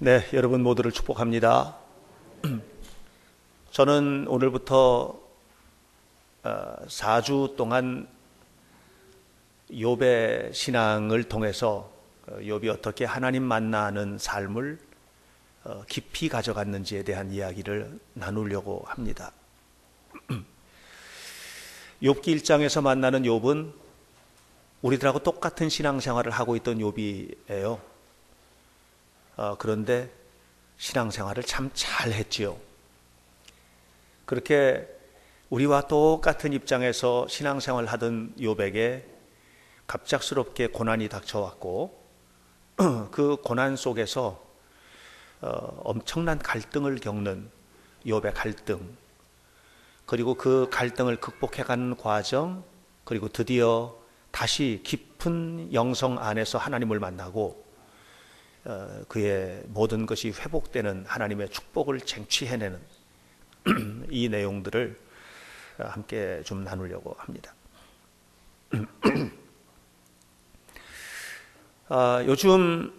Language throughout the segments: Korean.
네, 여러분 모두를 축복합니다. 저는 오늘부터 4주 동안 욥의 신앙을 통해서 욥이 어떻게 하나님 만나는 삶을 깊이 가져갔는지에 대한 이야기를 나누려고 합니다. 욥기 1장에서 만나는 욥은 우리들하고 똑같은 신앙생활을 하고 있던 욥이에요. 그런데 신앙생활을 참 잘했지요. 그렇게 우리와 똑같은 입장에서 신앙생활을 하던 욥에게 갑작스럽게 고난이 닥쳐왔고 그 고난 속에서 엄청난 갈등을 겪는 욥의 갈등, 그리고 그 갈등을 극복해가는 과정, 그리고 드디어 다시 깊은 영성 안에서 하나님을 만나고 그의 모든 것이 회복되는 하나님의 축복을 쟁취해내는 이 내용들을 함께 좀 나누려고 합니다. 요즘은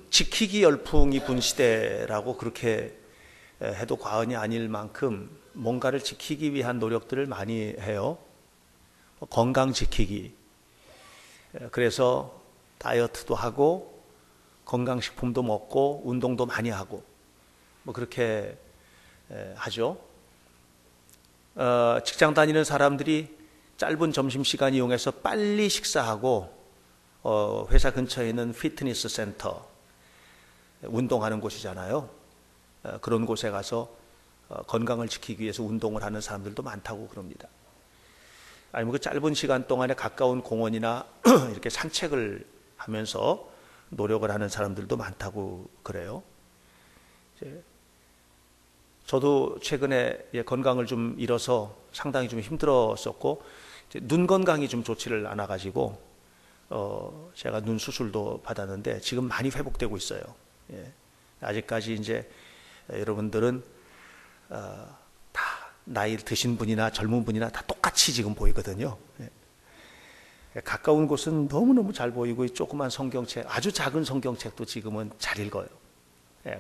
지키기 열풍이 분 시대라고 그렇게 해도 과언이 아닐 만큼 뭔가를 지키기 위한 노력들을 많이 해요. 건강 지키기, 그래서 다이어트도 하고 건강식품도 먹고 운동도 많이 하고 뭐 그렇게 하죠. 직장 다니는 사람들이 짧은 점심시간 이용해서 빨리 식사하고 회사 근처에 있는 피트니스 센터, 운동하는 곳이잖아요. 그런 곳에 가서 건강을 지키기 위해서 운동을 하는 사람들도 많다고 그럽니다. 아니면 그 짧은 시간 동안에 가까운 공원이나 이렇게 산책을 하면서 노력을 하는 사람들도 많다고 그래요. 저도 최근에 건강을 좀 잃어서 상당히 좀 힘들었었고 눈 건강이 좀 좋지를 않아 가지고 제가 눈 수술도 받았는데 지금 많이 회복되고 있어요. 아직까지 이제 여러분들은 다 나이 드신 분이나 젊은 분이나 다 똑같이 지금 보이거든요. 가까운 곳은 너무너무 잘 보이고 조그만 성경책, 아주 작은 성경책도 지금은 잘 읽어요.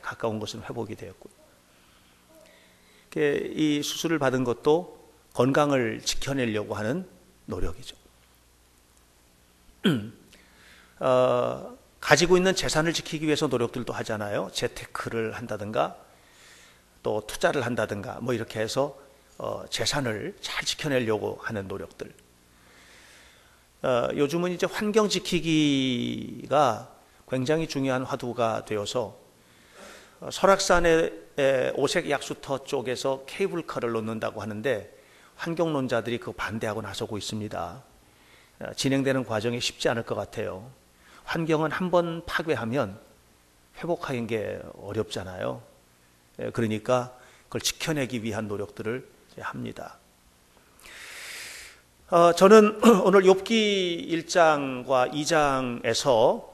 가까운 곳은 회복이 되었고요. 이 수술을 받은 것도 건강을 지켜내려고 하는 노력이죠. 가지고 있는 재산을 지키기 위해서 노력들도 하잖아요. 재테크를 한다든가 또 투자를 한다든가 뭐 이렇게 해서 재산을 잘 지켜내려고 하는 노력들. 요즘은 이제 환경 지키기가 굉장히 중요한 화두가 되어서 설악산의 오색 약수터 쪽에서 케이블카를 놓는다고 하는데 환경론자들이 그 반대하고 나서고 있습니다. 진행되는 과정이 쉽지 않을 것 같아요. 환경은 한번 파괴하면 회복하는 게 어렵잖아요. 그러니까 그걸 지켜내기 위한 노력들을 합니다. 저는 오늘 욥기 1장과 2장에서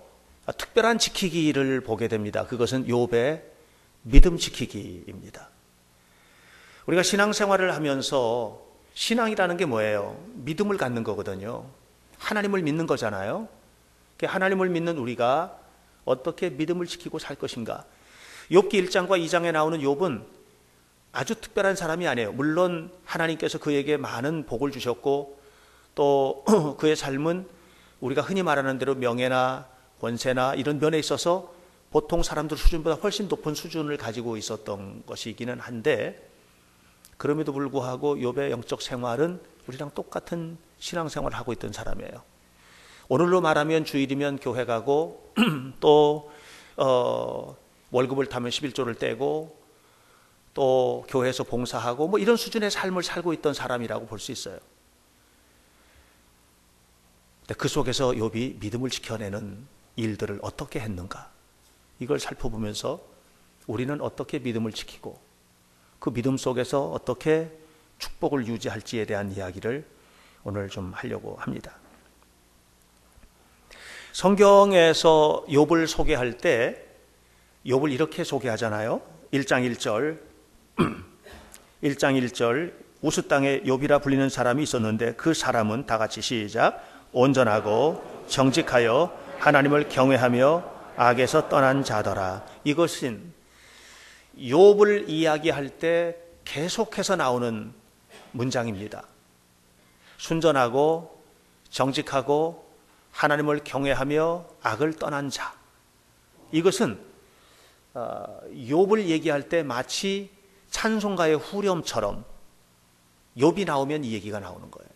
특별한 지키기를 보게 됩니다. 그것은 욥의 믿음 지키기입니다. 우리가 신앙생활을 하면서 신앙이라는 게 뭐예요? 믿음을 갖는 거거든요. 하나님을 믿는 거잖아요. 하나님을 믿는 우리가 어떻게 믿음을 지키고 살 것인가? 욥기 1장과 2장에 나오는 욥은 아주 특별한 사람이 아니에요. 물론 하나님께서 그에게 많은 복을 주셨고 또 그의 삶은 우리가 흔히 말하는 대로 명예나 권세나 이런 면에 있어서 보통 사람들 수준보다 훨씬 높은 수준을 가지고 있었던 것이기는 한데 그럼에도 불구하고 욥의 영적 생활은 우리랑 똑같은 신앙생활을 하고 있던 사람이에요. 오늘로 말하면 주일이면 교회 가고 또 월급을 타면 11조를 떼고 또 교회에서 봉사하고 뭐 이런 수준의 삶을 살고 있던 사람이라고 볼 수 있어요. 근데 그 속에서 욥이 믿음을 지켜내는 일들을 어떻게 했는가? 이걸 살펴보면서 우리는 어떻게 믿음을 지키고 그 믿음 속에서 어떻게 축복을 유지할지에 대한 이야기를 오늘 좀 하려고 합니다. 성경에서 욥을 소개할 때 욥을 이렇게 소개하잖아요. 1장 1절 1장 1절 우스 땅에 욥이라 불리는 사람이 있었는데 그 사람은 다 같이 시작 온전하고 정직하여 하나님을 경외하며 악에서 떠난 자더라. 이것은 욥을 이야기할 때 계속해서 나오는 문장입니다. 순전하고 정직하고 하나님을 경외하며 악을 떠난 자. 이것은 욥을 얘기할 때 마치 찬송가의 후렴처럼 욥이 나오면 이 얘기가 나오는 거예요.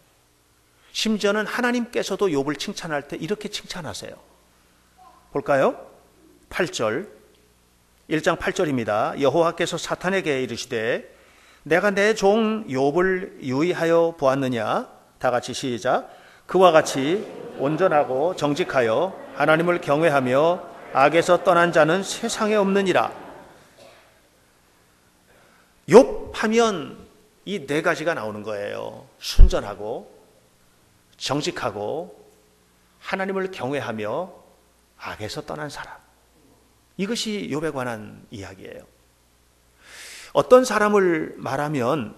심지어는 하나님께서도 욥을 칭찬할 때 이렇게 칭찬하세요. 볼까요? 8절, 1장 8절입니다. 여호와께서 사탄에게 이르시되 내가 내 종 욥을 유의하여 보았느냐? 다 같이 시작. 그와 같이 온전하고 정직하여 하나님을 경외하며 악에서 떠난 자는 세상에 없느니라. 욥 하면 이 네 가지가 나오는 거예요. 순전하고 정직하고 하나님을 경외하며 악에서 떠난 사람. 이것이 욥에 관한 이야기예요. 어떤 사람을 말하면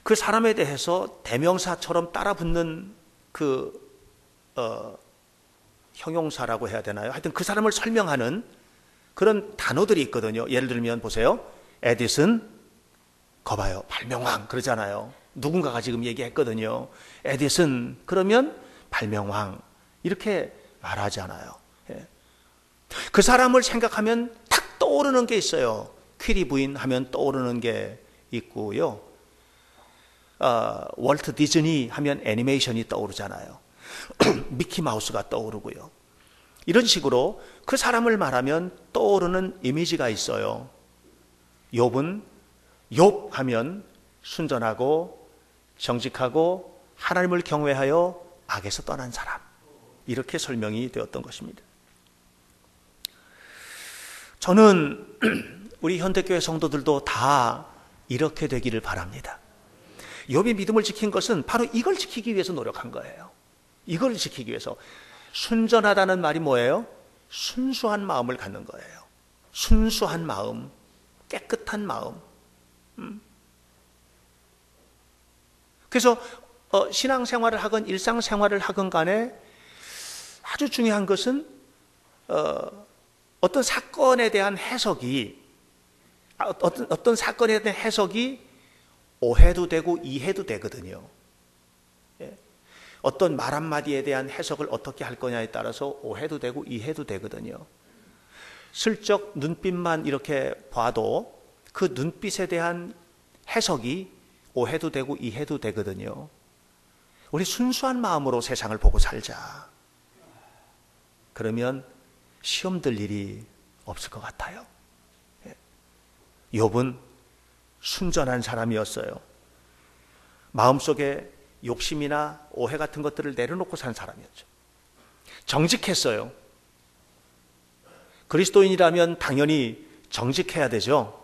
그 사람에 대해서 대명사처럼 따라붙는 형용사라고 해야 되나요? 하여튼 그 사람을 설명하는 그런 단어들이 있거든요. 예를 들면 보세요. 에디슨, 거봐요. 발명왕 그러잖아요. 누군가가 지금 얘기했거든요. 에디슨 그러면 발명왕 이렇게 말하잖아요. 그 사람을 생각하면 탁 떠오르는 게 있어요. 퀴리 부인 하면 떠오르는 게 있고요. 월트 디즈니 하면 애니메이션이 떠오르잖아요. 미키마우스가 떠오르고요. 이런 식으로 그 사람을 말하면 떠오르는 이미지가 있어요. 욥은 욥 하면 순전하고 정직하고 하나님을 경외하여 악에서 떠난 사람. 이렇게 설명이 되었던 것입니다. 저는 우리 현대교회 성도들도 다 이렇게 되기를 바랍니다. 욥이 믿음을 지킨 것은 바로 이걸 지키기 위해서 노력한 거예요. 이걸 지키기 위해서. 순전하다는 말이 뭐예요? 순수한 마음을 갖는 거예요. 순수한 마음, 깨끗한 마음. 그래서 신앙생활을 하건 일상생활을 하건 간에 아주 중요한 것은 어떤 사건에 대한 해석이 어떤 사건에 대한 해석이 오해도 되고 이해도 되거든요. 어떤 말 한마디에 대한 해석을 어떻게 할 거냐에 따라서 오해도 되고 이해도 되거든요. 슬쩍 눈빛만 이렇게 봐도 그 눈빛에 대한 해석이 오해도 되고 이해도 되거든요. 우리 순수한 마음으로 세상을 보고 살자. 그러면 시험 들 일이 없을 것 같아요. 욥은 순전한 사람이었어요. 마음속에 욕심이나 오해 같은 것들을 내려놓고 산 사람이었죠. 정직했어요. 그리스도인이라면 당연히 정직해야 되죠.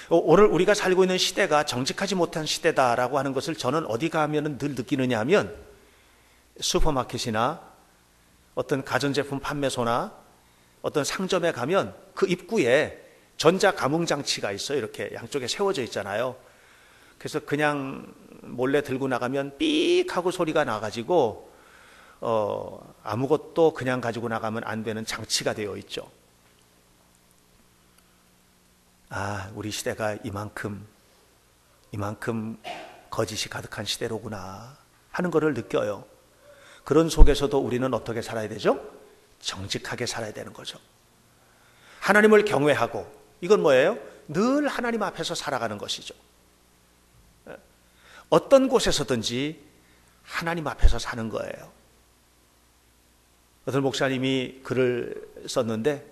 오늘 우리가 살고 있는 시대가 정직하지 못한 시대다라고 하는 것을 저는 어디 가면 늘 느끼느냐 하면 슈퍼마켓이나 어떤 가전제품 판매소나 어떤 상점에 가면 그 입구에 전자감응장치가 있어요. 이렇게 양쪽에 세워져 있잖아요. 그래서 그냥 몰래 들고 나가면 삑 하고 소리가 나가지고 아무것도 그냥 가지고 나가면 안 되는 장치가 되어 있죠. 아, 우리 시대가 이만큼 거짓이 가득한 시대로구나 하는 것을 느껴요. 그런 속에서도 우리는 어떻게 살아야 되죠? 정직하게 살아야 되는 거죠. 하나님을 경외하고, 이건 뭐예요? 늘 하나님 앞에서 살아가는 것이죠. 어떤 곳에서든지 하나님 앞에서 사는 거예요. 어떤 목사님이 글을 썼는데,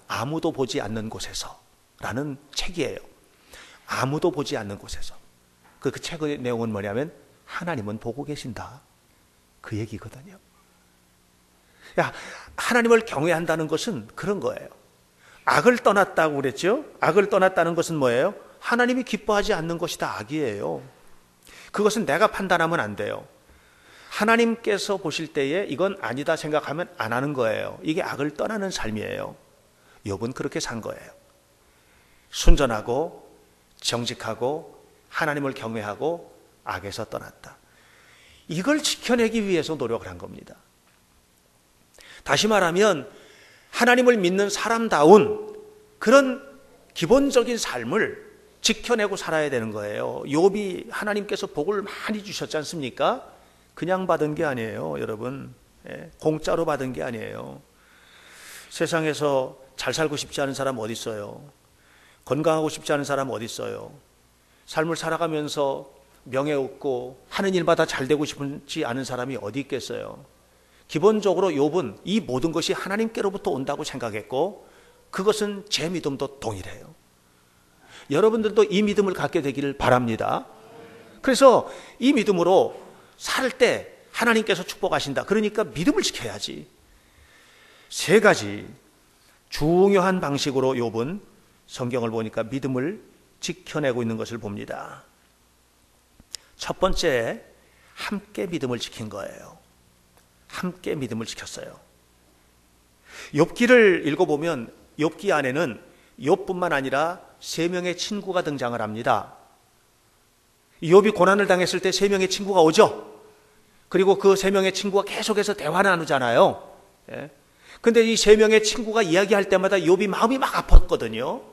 아무도 보지 않는 곳에서 라는 책이에요. 아무도 보지 않는 곳에서. 그 책의 내용은 뭐냐면 하나님은 보고 계신다. 그 얘기거든요. 하나님을 경외한다는 것은 그런 거예요. 악을 떠났다고 그랬죠? 악을 떠났다는 것은 뭐예요? 하나님이 기뻐하지 않는 것이 다 악이에요. 그것은 내가 판단하면 안 돼요. 하나님께서 보실 때에 이건 아니다 생각하면 안 하는 거예요. 이게 악을 떠나는 삶이에요. 욥은 그렇게 산 거예요. 순전하고 정직하고 하나님을 경외하고 악에서 떠났다. 이걸 지켜내기 위해서 노력을 한 겁니다. 다시 말하면 하나님을 믿는 사람다운 그런 기본적인 삶을 지켜내고 살아야 되는 거예요. 욥이 하나님께서 복을 많이 주셨지 않습니까? 그냥 받은 게 아니에요, 여러분. 공짜로 받은 게 아니에요. 세상에서 잘 살고 싶지 않은 사람 어디 있어요? 건강하고 싶지 않은 사람 어디 있어요? 삶을 살아가면서 명예 얻고 하는 일마다 잘 되고 싶지 않은 사람이 어디 있겠어요? 기본적으로 욥은 이 모든 것이 하나님께로부터 온다고 생각했고 그것은 제 믿음도 동일해요. 여러분들도 이 믿음을 갖게 되기를 바랍니다. 그래서 이 믿음으로 살 때 하나님께서 축복하신다. 그러니까 믿음을 지켜야지. 세 가지 중요한 방식으로 욥은 성경을 보니까 믿음을 지켜내고 있는 것을 봅니다. 첫 번째, 함께 믿음을 지킨 거예요. 함께 믿음을 지켰어요. 욥기를 읽어보면 욥기 안에는 욥뿐만 아니라 세 명의 친구가 등장을 합니다. 욥이 고난을 당했을 때 세 명의 친구가 오죠. 그리고 그 세 명의 친구가 계속해서 대화 나누잖아요. 근데 이 세 명의 친구가 이야기할 때마다 욥이 마음이 막 아팠거든요.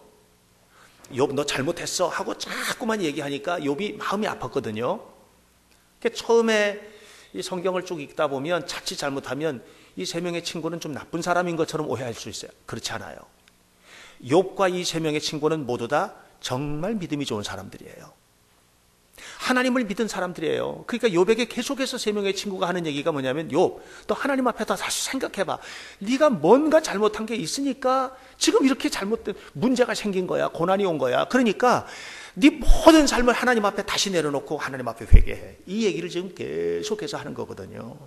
욥 너 잘못했어 하고 자꾸만 얘기하니까 욥이 마음이 아팠거든요. 처음에 이 성경을 쭉 읽다 보면 자칫 잘못하면 이 세 명의 친구는 좀 나쁜 사람인 것처럼 오해할 수 있어요. 그렇지 않아요. 욥과 이 세 명의 친구는 모두 다 정말 믿음이 좋은 사람들이에요. 하나님을 믿은 사람들이에요. 그러니까 욥에게 계속해서 세 명의 친구가 하는 얘기가 뭐냐면 욥, 너 하나님 앞에 다시 생각해봐. 네가 뭔가 잘못한 게 있으니까 지금 이렇게 잘못된 문제가 생긴 거야. 고난이 온 거야. 그러니까 네 모든 삶을 하나님 앞에 다시 내려놓고 하나님 앞에 회개해. 이 얘기를 지금 계속해서 하는 거거든요.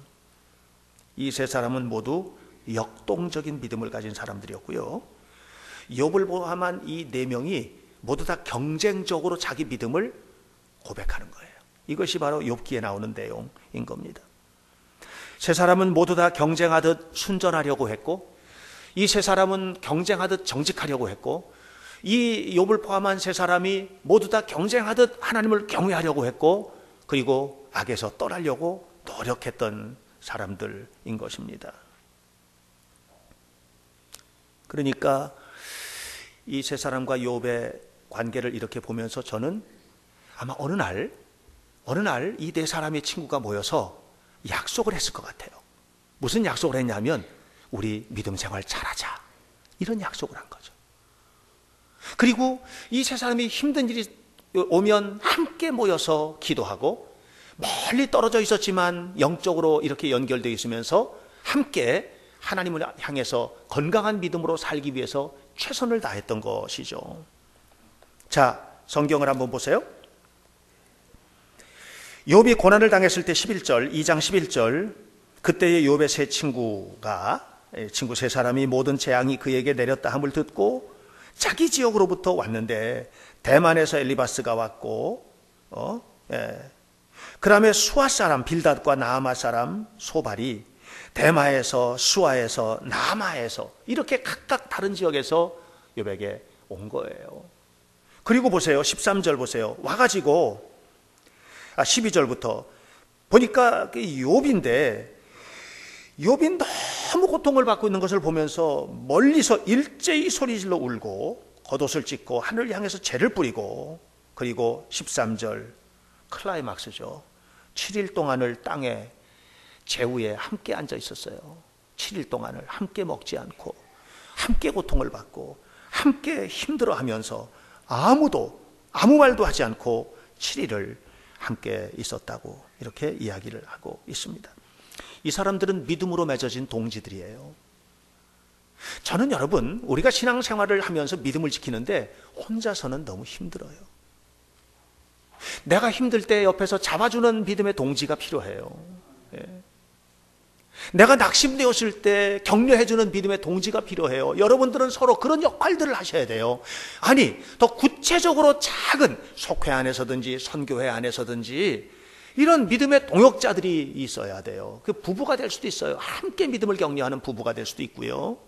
이 세 사람은 모두 역동적인 믿음을 가진 사람들이었고요. 욥을 포함한 이 네 명이 모두 다 경쟁적으로 자기 믿음을 고백하는 거예요. 이것이 바로 욥기에 나오는 내용인 겁니다. 세 사람은 모두 다 경쟁하듯 순전하려고 했고 이 세 사람은 경쟁하듯 정직하려고 했고 이 욥을 포함한 세 사람이 모두 다 경쟁하듯 하나님을 경외하려고 했고 그리고 악에서 떠나려고 노력했던 사람들인 것입니다. 그러니까 이 세 사람과 욥의 관계를 이렇게 보면서 저는 아마 어느 날 이 네 사람의 친구가 모여서 약속을 했을 것 같아요. 무슨 약속을 했냐면 우리 믿음 생활 잘하자. 이런 약속을 한 거죠. 그리고 이 세 사람이 힘든 일이 오면 함께 모여서 기도하고 멀리 떨어져 있었지만 영적으로 이렇게 연결되어 있으면서 함께 하나님을 향해서 건강한 믿음으로 살기 위해서 최선을 다했던 것이죠. 자, 성경을 한번 보세요. 욥이 고난을 당했을 때 11절, 2장 11절, 그때의 욥의 세 친구 세 사람이 모든 재앙이 그에게 내렸다 함을 듣고 자기 지역으로부터 왔는데 대만에서 엘리바스가 왔고 그다음에 수아 사람 빌닷과 나아마 사람 소발이 대마에서 수아에서 나마에서 이렇게 각각 다른 지역에서 욥에게 온 거예요. 그리고 보세요. 13절 보세요. 와가지고 12절부터 보니까 욥이 너무 고통을 받고 있는 것을 보면서 멀리서 일제히 소리질러 울고 겉옷을 찢고 하늘을 향해서 재를 뿌리고 그리고 13절 클라이막스죠. 7일 동안을 땅에 재우에 함께 앉아 있었어요. 7일 동안을 함께 먹지 않고 함께 고통을 받고 함께 힘들어하면서 아무 말도 하지 않고 7일을 함께 있었다고 이렇게 이야기를 하고 있습니다. 이 사람들은 믿음으로 맺어진 동지들이에요. 저는 여러분 우리가 신앙생활을 하면서 믿음을 지키는데 혼자서는 너무 힘들어요. 내가 힘들 때 옆에서 잡아주는 믿음의 동지가 필요해요. 내가 낙심되었을 때 격려해주는 믿음의 동지가 필요해요. 여러분들은 서로 그런 역할들을 하셔야 돼요. 아니 더 구체적으로 작은 속회 안에서든지 선교회 안에서든지 이런 믿음의 동역자들이 있어야 돼요. 그 부부가 될 수도 있어요. 함께 믿음을 격려하는 부부가 될 수도 있고요.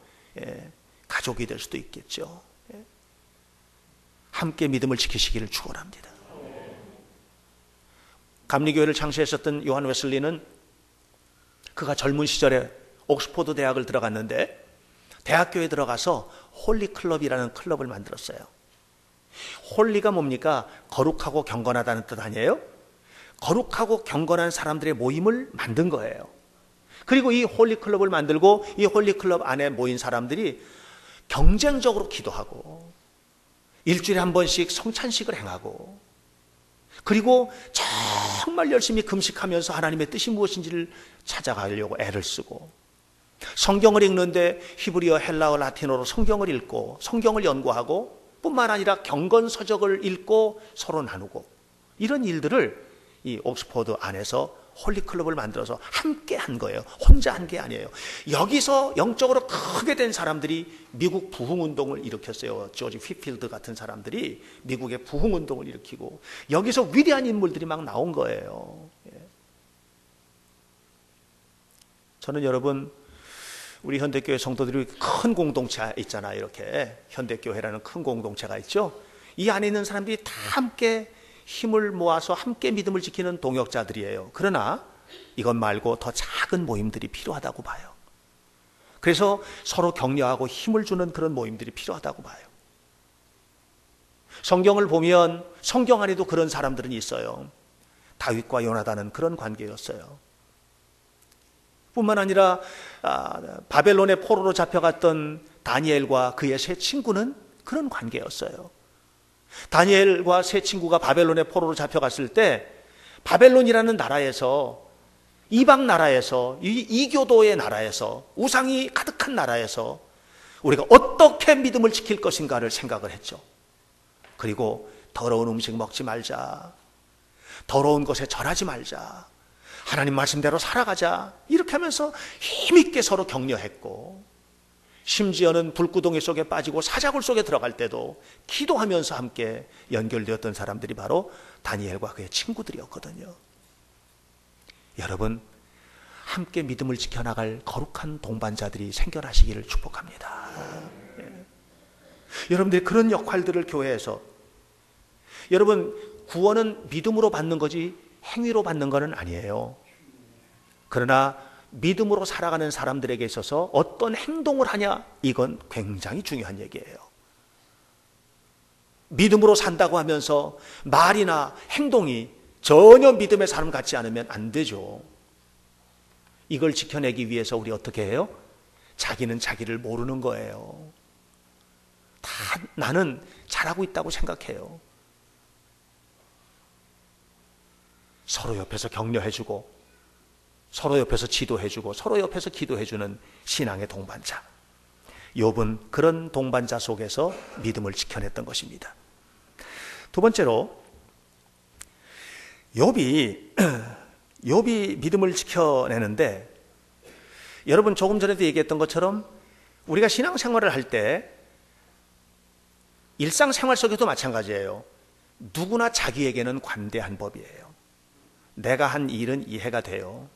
가족이 될 수도 있겠죠. 함께 믿음을 지키시기를 축원합니다. 감리교회를 창시했었던 요한 웨슬리는 그가 젊은 시절에 옥스퍼드 대학을 들어갔는데 대학교에 들어가서 홀리클럽이라는 클럽을 만들었어요. 홀리가 뭡니까? 거룩하고 경건하다는 뜻 아니에요? 거룩하고 경건한 사람들의 모임을 만든 거예요. 그리고 이 홀리클럽을 만들고 이 홀리클럽 안에 모인 사람들이 경쟁적으로 기도하고 일주일에 한 번씩 성찬식을 행하고 그리고 정말 열심히 금식하면서 하나님의 뜻이 무엇인지를 찾아가려고 애를 쓰고 성경을 읽는데 히브리어, 헬라어, 라틴어로 성경을 읽고 성경을 연구하고 뿐만 아니라 경건서적을 읽고 서로 나누고 이런 일들을 이 옥스퍼드 안에서 홀리클럽을 만들어서 함께 한 거예요. 혼자 한 게 아니에요. 여기서 영적으로 크게 된 사람들이 미국 부흥운동을 일으켰어요. 조지 휘필드 같은 사람들이 미국의 부흥운동을 일으키고 여기서 위대한 인물들이 막 나온 거예요. 저는 여러분 우리 현대교회 성도들이 큰 공동체 있잖아요. 이렇게 현대교회라는 큰 공동체가 있죠. 이 안에 있는 사람들이 다 함께 힘을 모아서 함께 믿음을 지키는 동역자들이에요. 그러나 이것 말고 더 작은 모임들이 필요하다고 봐요. 그래서 서로 격려하고 힘을 주는 그런 모임들이 필요하다고 봐요. 성경을 보면 성경 안에도 그런 사람들은 있어요. 다윗과 요나단은 그런 관계였어요. 뿐만 아니라 바벨론의 포로로 잡혀갔던 다니엘과 그의 세 친구는 그런 관계였어요. 다니엘과 세 친구가 바벨론의 포로로 잡혀갔을 때 바벨론이라는 나라에서 이방 나라에서 이교도의 나라에서 우상이 가득한 나라에서 우리가 어떻게 믿음을 지킬 것인가를 생각을 했죠. 그리고 더러운 음식 먹지 말자, 더러운 것에 절하지 말자, 하나님 말씀대로 살아가자 이렇게 하면서 힘있게 서로 격려했고 심지어는 불구덩이 속에 빠지고 사자굴 속에 들어갈 때도 기도하면서 함께 연결되었던 사람들이 바로 다니엘과 그의 친구들이었거든요. 여러분 함께 믿음을 지켜나갈 거룩한 동반자들이 생겨나시기를 축복합니다. 여러분들이 그런 역할들을 교회에서 여러분 구원은 믿음으로 받는 거지 행위로 받는 것은 아니에요. 그러나 믿음으로 살아가는 사람들에게 있어서 어떤 행동을 하냐 이건 굉장히 중요한 얘기예요. 믿음으로 산다고 하면서 말이나 행동이 전혀 믿음의 사람 같지 않으면 안 되죠. 이걸 지켜내기 위해서 우리 어떻게 해요? 자기는 자기를 모르는 거예요. 다 나는 잘하고 있다고 생각해요. 서로 옆에서 격려해주고 서로 옆에서 지도해주고 서로 옆에서 기도해주는 신앙의 동반자. 욥은 그런 동반자 속에서 믿음을 지켜냈던 것입니다. 두 번째로 욥이 믿음을 지켜내는데 여러분 조금 전에도 얘기했던 것처럼 우리가 신앙생활을 할 때 일상생활 속에도 마찬가지예요. 누구나 자기에게는 관대한 법이에요. 내가 한 일은 이해가 돼요.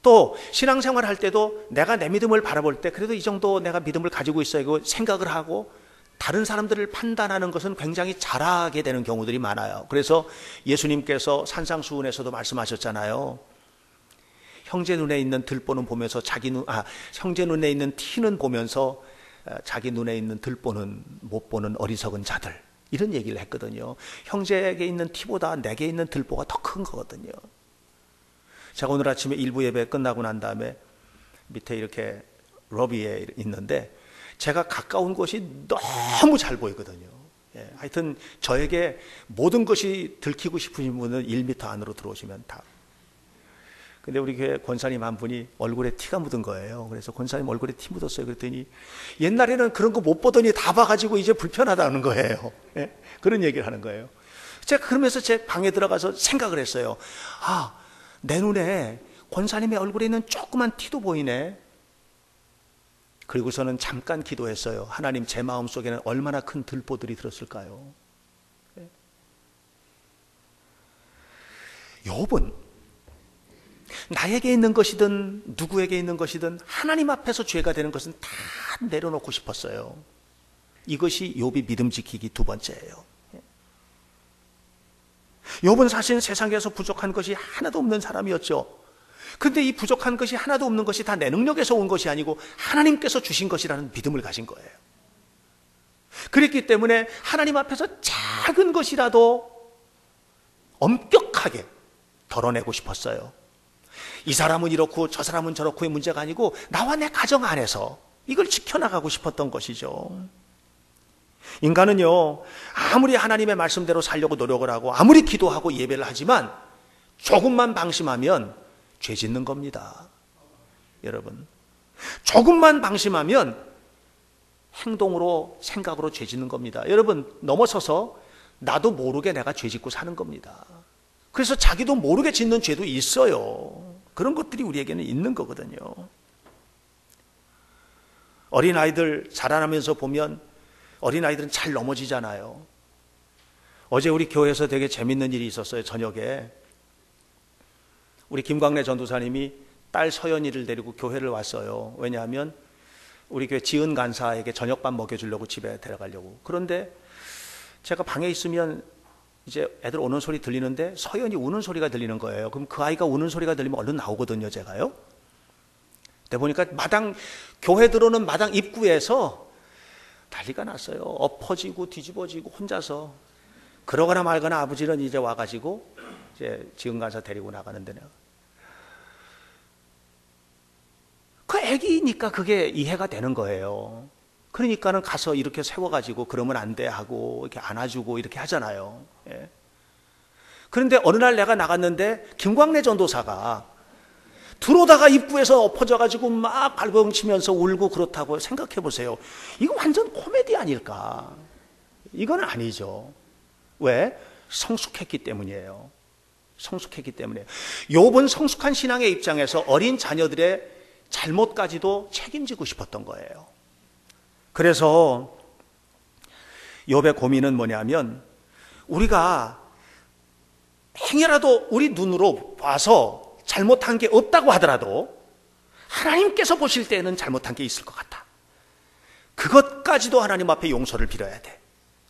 또 신앙생활 할 때도 내가 내 믿음을 바라볼 때 그래도 이 정도 내가 믿음을 가지고 있어야 이거 생각을 하고 다른 사람들을 판단하는 것은 굉장히 잘하게 되는 경우들이 많아요. 그래서 예수님께서 산상수훈에서도 말씀하셨잖아요. 형제 눈에 있는 들보는 보면서 형제 눈에 있는 티는 보면서 자기 눈에 있는 들보는 못 보는 어리석은 자들, 이런 얘기를 했거든요. 형제에게 있는 티보다 내게 있는 들보가 더 큰 거거든요. 제가 오늘 아침에 일부 예배 끝나고 난 다음에 밑에 이렇게 로비에 있는데 제가 가까운 곳이 너무 잘 보이거든요. 하여튼 저에게 모든 것이 들키고 싶으신 분은 1m 안으로 들어오시면 다. 근데 우리 교회 권사님 한 분이 얼굴에 티가 묻은 거예요. 그래서 권사님 얼굴에 티 묻었어요. 그랬더니 옛날에는 그런 거 못 보더니 다 봐가지고 이제 불편하다는 거예요. 그런 얘기를 하는 거예요. 제가 그러면서 제 방에 들어가서 생각을 했어요. 내 눈에 권사님의 얼굴에 있는 조그만 티도 보이네. 그리고서는 잠깐 기도했어요. 하나님, 제 마음속에는 얼마나 큰 들보들이 들었을까요? 욥은 나에게 있는 것이든 누구에게 있는 것이든 하나님 앞에서 죄가 되는 것은 다 내려놓고 싶었어요. 이것이 욥이 믿음 지키기 두 번째예요. 욥은 사실 세상에서 부족한 것이 하나도 없는 사람이었죠. 근데 이 부족한 것이 하나도 없는 것이 다 내 능력에서 온 것이 아니고 하나님께서 주신 것이라는 믿음을 가진 거예요. 그랬기 때문에 하나님 앞에서 작은 것이라도 엄격하게 덜어내고 싶었어요. 이 사람은 이렇고 저 사람은 저렇고의 문제가 아니고 나와 내 가정 안에서 이걸 지켜나가고 싶었던 것이죠. 인간은요, 아무리 하나님의 말씀대로 살려고 노력을 하고 아무리 기도하고 예배를 하지만 조금만 방심하면 죄 짓는 겁니다. 여러분, 조금만 방심하면 행동으로, 생각으로 죄 짓는 겁니다. 여러분, 넘어서서 나도 모르게 내가 죄 짓고 사는 겁니다. 그래서 자기도 모르게 짓는 죄도 있어요. 그런 것들이 우리에게는 있는 거거든요. 어린아이들 자라나면서 보면 어린아이들은 잘 넘어지잖아요. 어제 우리 교회에서 되게 재밌는 일이 있었어요. 저녁에 우리 김광래 전도사님이 딸 서연이를 데리고 교회를 왔어요. 왜냐하면 우리 교회 지은 간사에게 저녁밥 먹여주려고 집에 데려가려고. 그런데 제가 방에 있으면 이제 애들 오는 소리 들리는데 서연이 우는 소리가 들리는 거예요. 그럼 그 아이가 우는 소리가 들리면 얼른 나오거든요, 제가요. 근데 보니까 교회 들어오는 마당 입구에서 난리가 났어요. 엎어지고 뒤집어지고 혼자서. 그러거나 말거나 아버지는 이제 와가지고 이제 지은 간사 데리고 나가는데 그 애기니까 그게 이해가 되는 거예요. 그러니까는 가서 이렇게 세워가지고 그러면 안 돼 하고 이렇게 안아주고 이렇게 하잖아요. 예. 그런데 어느 날 내가 나갔는데 김광래 전도사가 들어오다가 입구에서 엎어져가지고 막 발버둥치면서 울고 그렇다고 생각해 보세요. 이거 완전 코미디 아닐까? 이건 아니죠. 왜? 성숙했기 때문이에요. 성숙했기 때문에. 욥은 성숙한 신앙의 입장에서 어린 자녀들의 잘못까지도 책임지고 싶었던 거예요. 그래서 욥의 고민은 뭐냐면 우리가 행여라도 우리 눈으로 봐서 잘못한 게 없다고 하더라도 하나님께서 보실 때에는 잘못한 게 있을 것 같다. 그것까지도 하나님 앞에 용서를 빌어야 돼.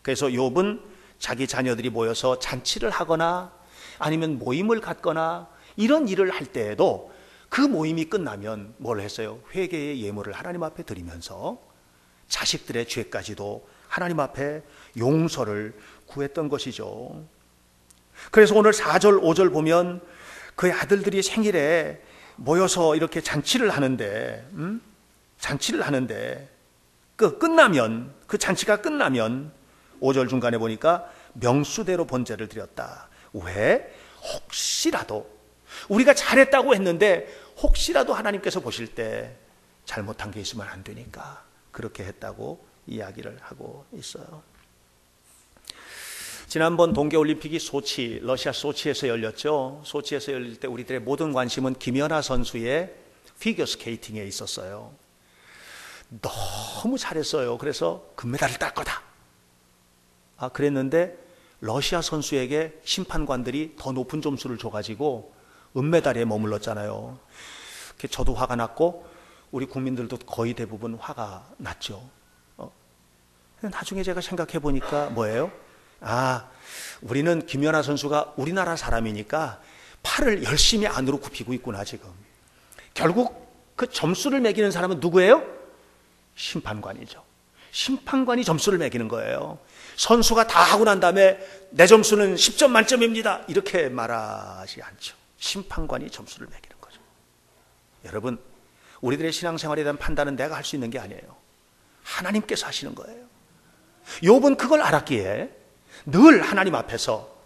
그래서 욥은 자기 자녀들이 모여서 잔치를 하거나 아니면 모임을 갖거나 이런 일을 할 때에도 그 모임이 끝나면 뭘 했어요? 회개의 예물을 하나님 앞에 드리면서 자식들의 죄까지도 하나님 앞에 용서를 구했던 것이죠. 그래서 오늘 4절, 5절 보면 그 아들들이 생일에 모여서 이렇게 잔치를 하는데, 끝나면, 그 잔치가 끝나면 5절 중간에 보니까 명수대로 번제를 드렸다. 왜? 혹시라도 우리가 잘했다고 했는데 혹시라도 하나님께서 보실 때 잘못한 게 있으면 안 되니까 그렇게 했다고 이야기를 하고 있어요. 지난번 동계올림픽이 러시아 소치에서 열렸죠. 소치에서 열릴 때 우리들의 모든 관심은 김연아 선수의 피겨스케이팅에 있었어요. 너무 잘했어요. 그래서 금메달을 딸 거다. 그랬는데 러시아 선수에게 심판관들이 더 높은 점수를 줘가지고 은메달에 머물렀잖아요. 저도 화가 났고 우리 국민들도 거의 대부분 화가 났죠. 나중에 제가 생각해 보니까 뭐예요? 우리는 김연아 선수가 우리나라 사람이니까 팔을 열심히 안으로 굽히고 있구나 지금. 결국 그 점수를 매기는 사람은 누구예요? 심판관이죠. 심판관이 점수를 매기는 거예요. 선수가 다 하고 난 다음에 내 점수는 10점 만점입니다 이렇게 말하지 않죠. 심판관이 점수를 매기는 거죠. 여러분, 우리들의 신앙생활에 대한 판단은 내가 할 수 있는 게 아니에요. 하나님께서 하시는 거예요. 욥은 그걸 알았기에 늘 하나님 앞에서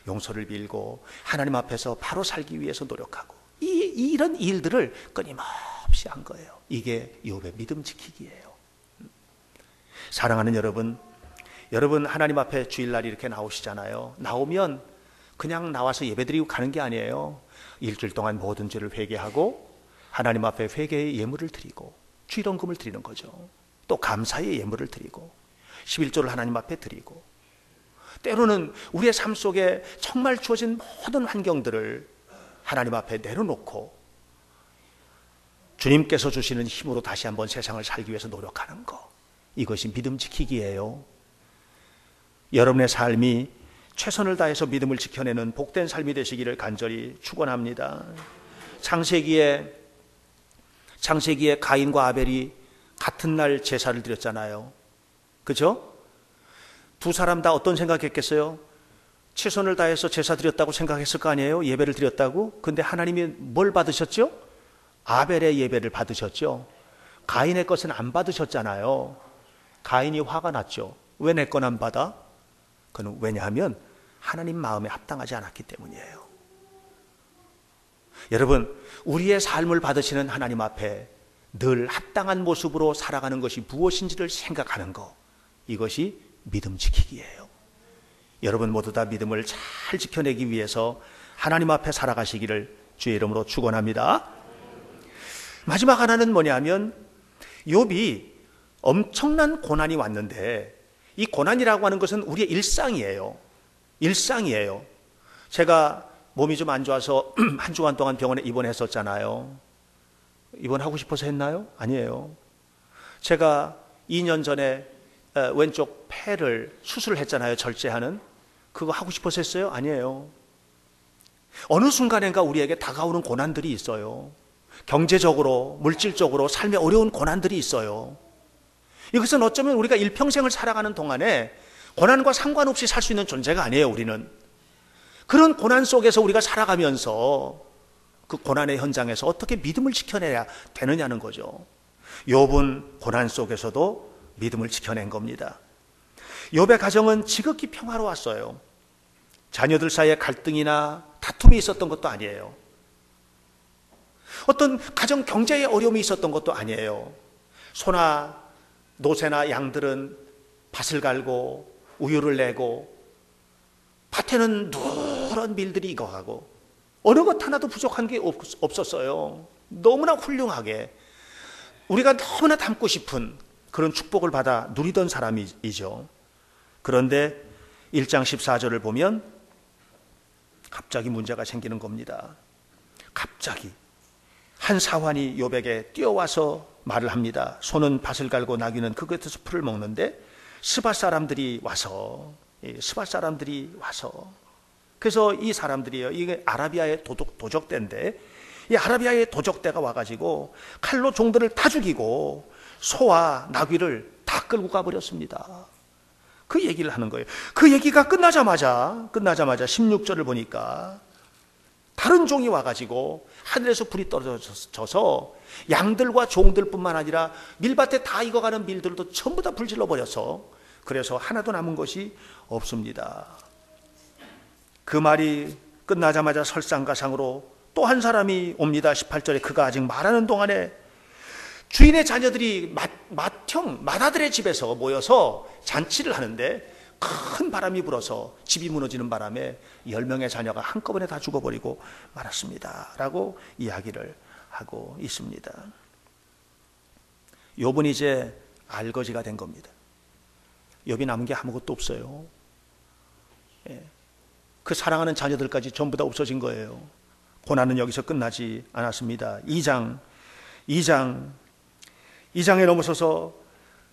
용서를 빌고 하나님 앞에서 바로 살기 위해서 노력하고 이런 일들을 끊임없이 한 거예요. 이게 욥의 믿음 지키기예요. 사랑하는 여러분 하나님 앞에 주일날 이렇게 나오시잖아요. 나오면 그냥 나와서 예배드리고 가는 게 아니에요. 일주일 동안 모든 죄를 회개하고 하나님 앞에 회개의 예물을 드리고 주일원금을 드리는 거죠. 또 감사의 예물을 드리고 11조를 하나님 앞에 드리고 때로는 우리의 삶 속에 정말 주어진 모든 환경들을 하나님 앞에 내려놓고 주님께서 주시는 힘으로 다시 한번 세상을 살기 위해서 노력하는 거, 이것이 믿음 지키기예요. 여러분의 삶이 최선을 다해서 믿음을 지켜내는 복된 삶이 되시기를 간절히 축원합니다. 창세기에 가인과 아벨이 같은 날 제사를 드렸잖아요. 그죠? 두 사람 다 어떤 생각했겠어요? 최선을 다해서 제사 드렸다고 생각했을 거 아니에요? 예배를 드렸다고? 근데 하나님이 뭘 받으셨죠? 아벨의 예배를 받으셨죠. 가인의 것은 안 받으셨잖아요. 가인이 화가 났죠. 왜 내 건 안 받아? 그건 왜냐하면 하나님 마음에 합당하지 않았기 때문이에요. 여러분, 우리의 삶을 받으시는 하나님 앞에 늘 합당한 모습으로 살아가는 것이 무엇인지를 생각하는 것, 이것이 믿음 지키기예요. 여러분 모두 다 믿음을 잘 지켜내기 위해서 하나님 앞에 살아가시기를 주의 이름으로 축원합니다. 마지막 하나는 뭐냐면, 욥이 엄청난 고난이 왔는데 이 고난이라고 하는 것은 우리의 일상이에요. 제가 몸이 좀 안 좋아서 한 주간 동안 병원에 입원했었잖아요. 입원하고 싶어서 했나요? 아니에요. 제가 2년 전에 왼쪽 폐를 수술을 했잖아요. 절제하는. 그거 하고 싶어서 했어요? 아니에요. 어느 순간인가 우리에게 다가오는 고난들이 있어요. 경제적으로, 물질적으로 삶에 어려운 고난들이 있어요. 이것은 어쩌면 우리가 일평생을 살아가는 동안에 고난과 상관없이 살 수 있는 존재가 아니에요. 우리는 그런 고난 속에서 우리가 살아가면서 그 고난의 현장에서 어떻게 믿음을 지켜내야 되느냐는 거죠. 욥은 고난 속에서도 믿음을 지켜낸 겁니다. 욥의 가정은 지극히 평화로웠어요. 자녀들 사이에 갈등이나 다툼이 있었던 것도 아니에요. 어떤 가정 경제에 어려움이 있었던 것도 아니에요. 소나 노새나 양들은 밭을 갈고 우유를 내고 밭에는 누런 밀들이 익어가고 어느 것 하나도 부족한 게 없었어요. 너무나 훌륭하게 우리가 너무나 닮고 싶은 그런 축복을 받아 누리던 사람이죠. 그런데 1장 14절을 보면 갑자기 문제가 생기는 겁니다. 갑자기 한 사환이 욥에게 뛰어와서 말을 합니다. 소는 밭을 갈고 나귀는 그 곁에서 풀을 먹는데 스밧 사람들이 와서 그래서 이 사람들이요, 이게 아라비아의 도적대인데 이 아라비아의 도적대가 와가지고 칼로 종들을 다 죽이고 소와 나귀를 다 끌고 가버렸습니다. 그 얘기를 하는 거예요. 그 얘기가 끝나자마자 16절을 보니까 다른 종이 와가지고 하늘에서 불이 떨어져서 양들과 종들뿐만 아니라 밀밭에 다 익어가는 밀들도 전부 다 불질러 버려서 그래서 하나도 남은 것이 없습니다. 그 말이 끝나자마자 설상가상으로 또 한 사람이 옵니다. 18절에 그가 아직 말하는 동안에 주인의 자녀들이 맏아들의 집에서 모여서 잔치를 하는데 큰 바람이 불어서 집이 무너지는 바람에 10명의 자녀가 한꺼번에 다 죽어버리고 말았습니다. 라고 이야기를 하고 있습니다. 욥은 이제 알거지가 된 겁니다. 욥이 남은 게 아무것도 없어요. 그 사랑하는 자녀들까지 전부 다 없어진 거예요. 고난은 여기서 끝나지 않았습니다. 2장에 넘어서서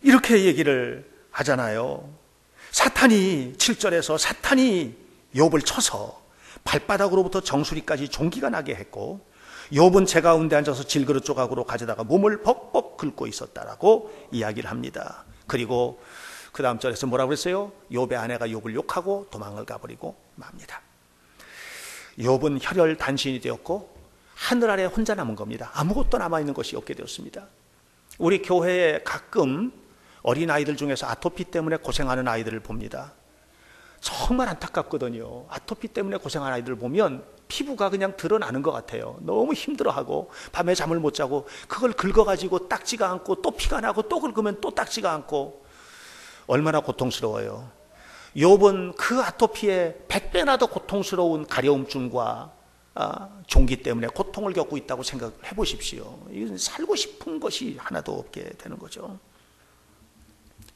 이렇게 얘기를 하잖아요. 7절에서 사탄이 욥을 쳐서 발바닥으로부터 정수리까지 종기가 나게 했고 욥은 제 가운데 앉아서 질그릇 조각으로 가져다가 몸을 벅벅 긁고 있었다라고 이야기를 합니다. 그리고 그 다음 절에서 뭐라고 그랬어요? 욥의 아내가 욥을 욕하고 도망을 가버리고 맙니다. 욥은 혈혈단신이 되었고 하늘 아래 혼자 남은 겁니다. 아무것도 남아있는 것이 없게 되었습니다. 우리 교회에 가끔 어린아이들 중에서 아토피 때문에 고생하는 아이들을 봅니다. 정말 안타깝거든요. 아토피 때문에 고생하는 아이들을 보면 피부가 그냥 드러나는 것 같아요. 너무 힘들어하고 밤에 잠을 못 자고 그걸 긁어가지고 닦지가 않고 또 피가 나고 또 긁으면 또 닦지가 않고 얼마나 고통스러워요. 욥은 그 아토피에 100배나 더 고통스러운 가려움증과 종기 때문에 고통을 겪고 있다고 생각해 보십시오. 이건 살고 싶은 것이 하나도 없게 되는 거죠.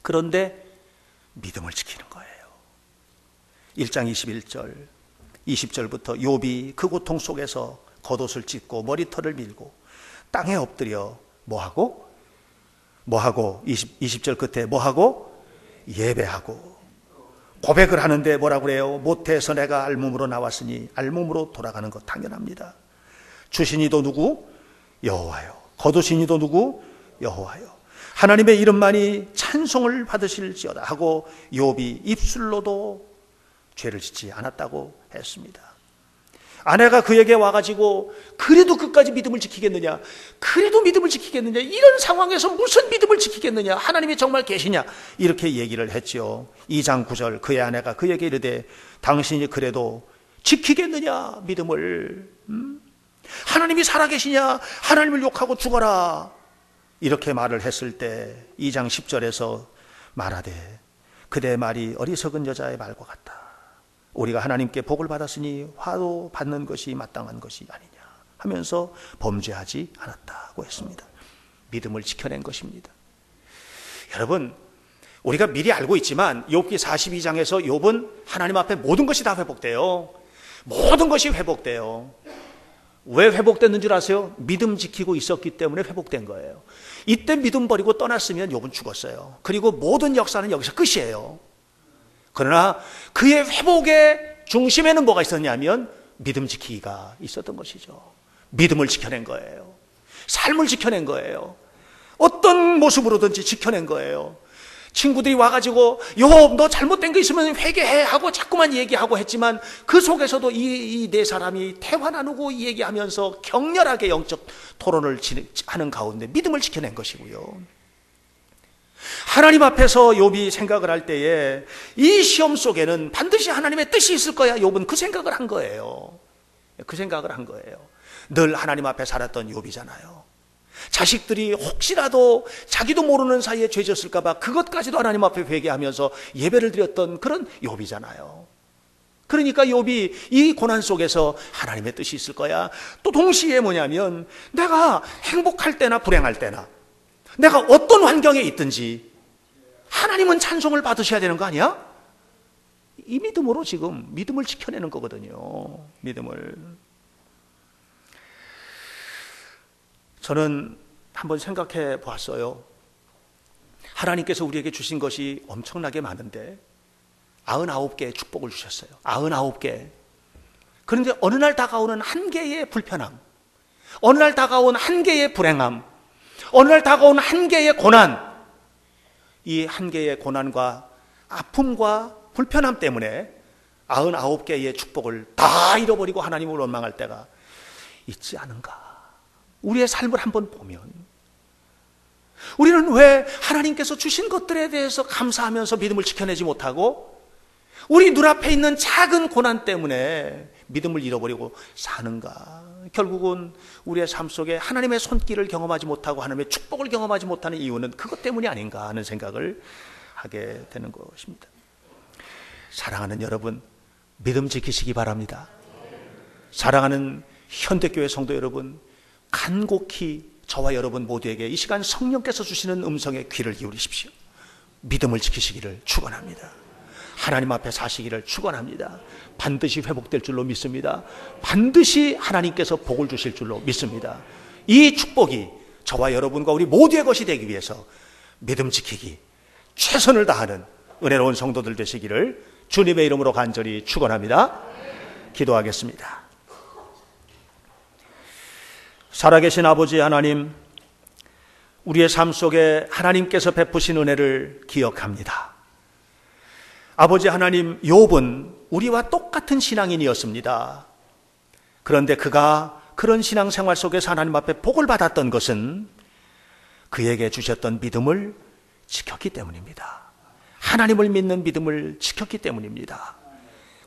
그런데 믿음을 지키는 거예요. 1장 21절 20절부터 욥이 그 고통 속에서 겉옷을 찢고 머리털을 밀고 땅에 엎드려 뭐하고 20절 끝에 뭐하고 예배하고 고백을 하는데 뭐라고 그래요? 모태에서 내가 알몸으로 나왔으니 알몸으로 돌아가는 것 당연합니다. 주신 이도 누구? 여호와요. 거두신 이도 누구? 여호와요. 하나님의 이름만이 찬송을 받으실지어다 하고 욥이 입술로도 죄를 짓지 않았다고 했습니다. 아내가 그에게 와가지고 그래도 끝까지 믿음을 지키겠느냐, 그래도 믿음을 지키겠느냐, 이런 상황에서 무슨 믿음을 지키겠느냐, 하나님이 정말 계시냐, 이렇게 얘기를 했죠. 2장 9절 그의 아내가 그에게 이르되 당신이 그래도 지키겠느냐 믿음을, 하나님이 살아계시냐, 하나님을 욕하고 죽어라, 이렇게 말을 했을 때 2장 10절에서 말하되 그대의 말이 어리석은 여자의 말과 같다. 우리가 하나님께 복을 받았으니 화도 받는 것이 마땅한 것이 아니냐 하면서 범죄하지 않았다고 했습니다. 믿음을 지켜낸 것입니다. 여러분, 우리가 미리 알고 있지만 욥기 42장에서 욥은 하나님 앞에 모든 것이 다 회복돼요. 모든 것이 회복돼요. 왜 회복됐는 줄 아세요? 믿음 지키고 있었기 때문에 회복된 거예요. 이때 믿음 버리고 떠났으면 욥은 죽었어요. 그리고 모든 역사는 여기서 끝이에요. 그러나 그의 회복의 중심에는 뭐가 있었냐면 믿음 지키기가 있었던 것이죠. 믿음을 지켜낸 거예요. 삶을 지켜낸 거예요. 어떤 모습으로든지 지켜낸 거예요. 친구들이 와가지고 욥 너 잘못된 거 있으면 회개해 하고 자꾸만 얘기하고 했지만 그 속에서도 이 네 사람이 대화 나누고 얘기하면서 격렬하게 영적 토론을 하는 가운데 믿음을 지켜낸 것이고요. 하나님 앞에서 욥이 생각을 할 때에 이 시험 속에는 반드시 하나님의 뜻이 있을 거야. 욥은 그 생각을 한 거예요. 그 생각을 한 거예요. 늘 하나님 앞에 살았던 욥이잖아요. 자식들이 혹시라도 자기도 모르는 사이에 죄 졌을까 봐 그것까지도 하나님 앞에 회개하면서 예배를 드렸던 그런 욥이잖아요. 그러니까 욥이 이 고난 속에서 하나님의 뜻이 있을 거야. 또 동시에 뭐냐면 내가 행복할 때나 불행할 때나 내가 어떤 환경에 있든지 하나님은 찬송을 받으셔야 되는 거 아니야? 이 믿음으로 지금 믿음을 지켜내는 거거든요. 믿음을. 저는 한번 생각해 보았어요. 하나님께서 우리에게 주신 것이 엄청나게 많은데 99개의 축복을 주셨어요. 99개. 그런데 어느 날 다가오는 한 개의 불편함, 어느 날 다가온 한 개의 불행함, 어느 날 다가온 한 개의 고난, 이 한 개의 고난과 아픔과 불편함 때문에 99개의 축복을 다 잃어버리고 하나님을 원망할 때가 있지 않은가. 우리의 삶을 한번 보면 우리는 왜 하나님께서 주신 것들에 대해서 감사하면서 믿음을 지켜내지 못하고 우리 눈앞에 있는 작은 고난 때문에 믿음을 잃어버리고 사는가. 결국은 우리의 삶 속에 하나님의 손길을 경험하지 못하고 하나님의 축복을 경험하지 못하는 이유는 그것 때문이 아닌가 하는 생각을 하게 되는 것입니다. 사랑하는 여러분, 믿음 지키시기 바랍니다. 사랑하는 현대교회 성도 여러분, 간곡히 저와 여러분 모두에게 이 시간 성령께서 주시는 음성에 귀를 기울이십시오. 믿음을 지키시기를 축원합니다. 하나님 앞에 사시기를 축원합니다. 반드시 회복될 줄로 믿습니다. 반드시 하나님께서 복을 주실 줄로 믿습니다. 이 축복이 저와 여러분과 우리 모두의 것이 되기 위해서 믿음 지키기, 최선을 다하는 은혜로운 성도들 되시기를 주님의 이름으로 간절히 축원합니다. 기도하겠습니다. 살아계신 아버지 하나님, 우리의 삶 속에 하나님께서 베푸신 은혜를 기억합니다. 아버지 하나님, 욥은 우리와 똑같은 신앙인이었습니다. 그런데 그가 그런 신앙생활 속에서 하나님 앞에 복을 받았던 것은 그에게 주셨던 믿음을 지켰기 때문입니다. 하나님을 믿는 믿음을 지켰기 때문입니다.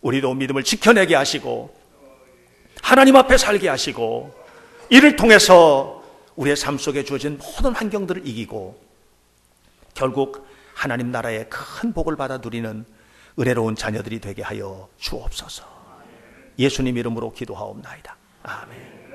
우리도 믿음을 지켜내게 하시고 하나님 앞에 살게 하시고 이를 통해서 우리의 삶 속에 주어진 모든 환경들을 이기고 결국 하나님 나라의 큰 복을 받아 누리는 은혜로운 자녀들이 되게 하여 주옵소서. 예수님 이름으로 기도하옵나이다. 아멘.